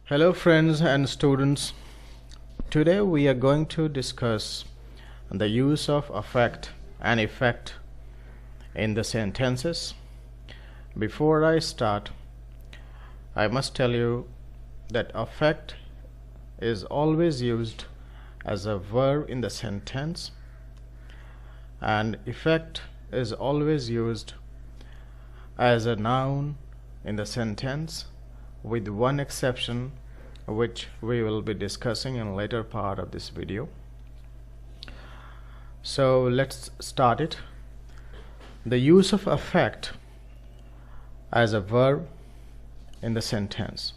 Hello friends and students. Today we are going to discuss the use of affect and effect in the sentences. Before I start, I must tell you that affect is always used as a verb in the sentence and effect is always used as a noun in the sentence, with one exception which we will be discussing in later part of this video. So let's start it. The use of affect as a verb in the sentence.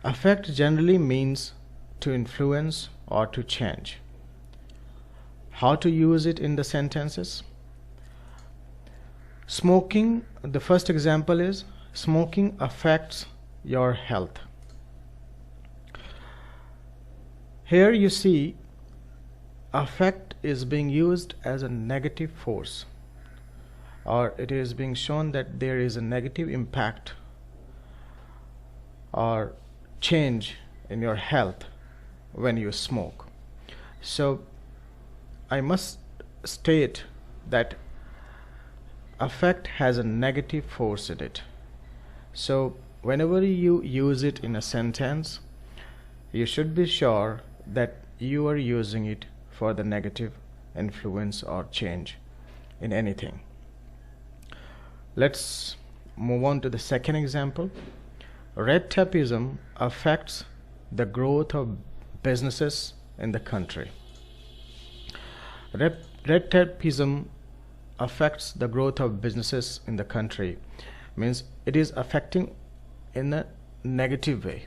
Affect generally means to influence or to change. How to use it in the sentences? Smoking, the first example is smoking affects your health. Here you see affect is being used as a negative force, or it is being shown that there is a negative impact or change in your health when you smoke. So I must state that affect has a negative force in it. So whenever you use it in a sentence, you should be sure that you are using it for the negative influence or change in anything. Let's move on to the second example. Red tapeism affects the growth of businesses in the country. Red tapeism affects the growth of businesses in the country means it is affecting in a negative way.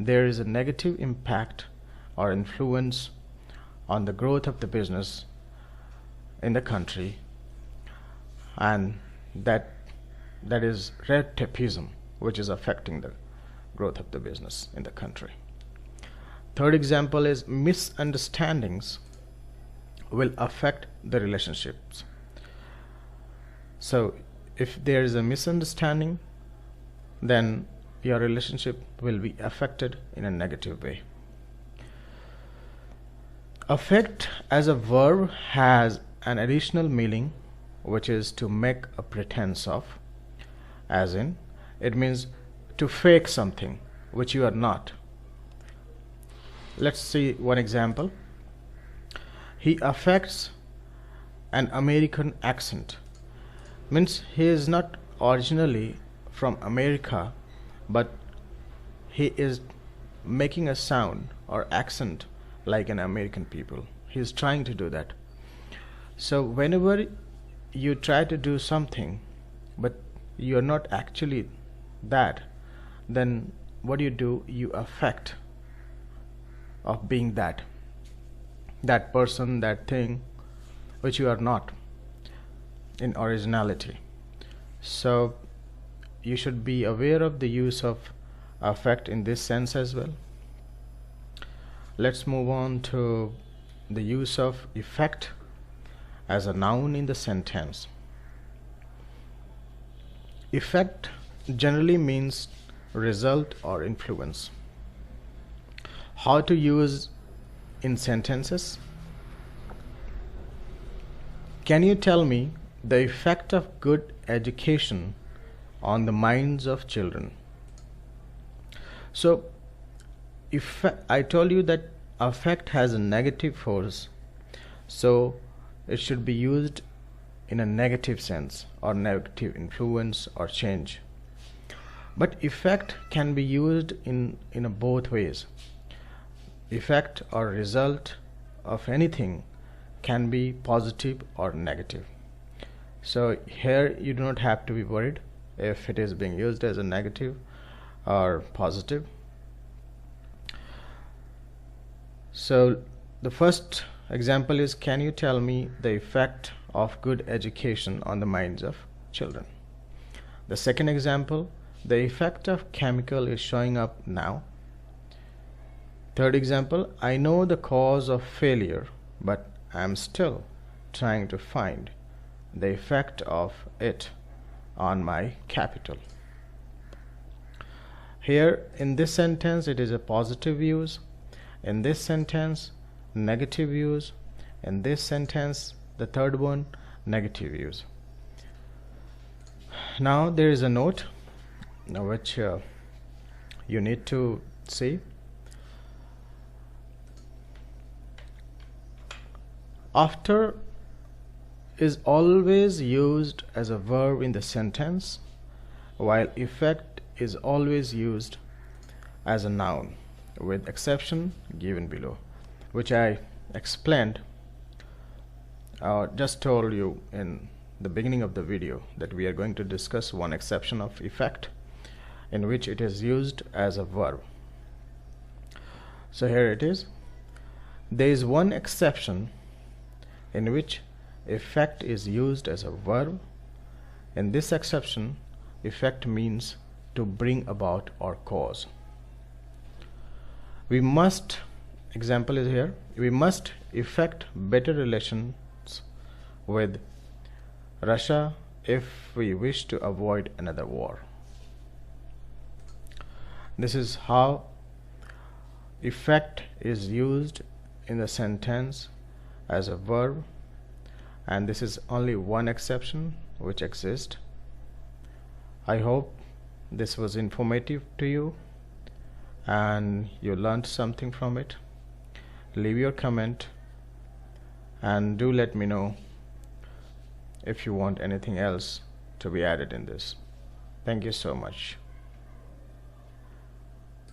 There is a negative impact or influence on the growth of the business in the country, and that is red tapeism, which is affecting the growth of the business in the country. Third example is misunderstandings will affect the relationships. So if there is a misunderstanding, then your relationship will be affected in a negative way. Affect as a verb has an additional meaning, which is to make a pretense of, as in it means to fake something which you are not. Let's see one example. He affects an American accent. Means he is not originally from America, but he is making a sound or accent like an American people. He is trying to do that. So whenever you try to do something but you are not actually that, then what do? You affect of being that person, that thing which you are not in originality. So you should be aware of the use of affect in this sense as well. Let's move on to the use of effect as a noun in the sentence. Effect generally means result or influence. How to use in sentences? Can you tell me the effect of good education on the minds of children? So if I told you that affect has a negative force, so it should be used in a negative sense or negative influence or change. But effect can be used in both ways. Effect or result of anything can be positive or negative. So here you do not have to be worried if it is being used as a negative or positive. So the first example is, can you tell me the effect of good education on the minds of children? The second example, the effect of chemical is showing up now. Third example, I know the cause of failure, but I am still trying to find the effect of it on my capital. Here in this sentence it is a positive use, in this sentence negative use, in this sentence the third one negative use. Now there is a note which you need to see. After is always used as a verb in the sentence, while effect is always used as a noun, with exception given below, which I explained, just told you in the beginning of the video that we are going to discuss one exception of effect in which it is used as a verb. So here it is. There is one exception in which effect is used as a verb. In this exception, effect means to bring about or cause. We must, example is here, we must effect better relations with Russia if we wish to avoid another war. This is how effect is used in the sentence as a verb, and this is only one exception which exists. I hope this was informative to you and you learned something from it. Leave your comment and do let me know if you want anything else to be added in this. Thank you so much.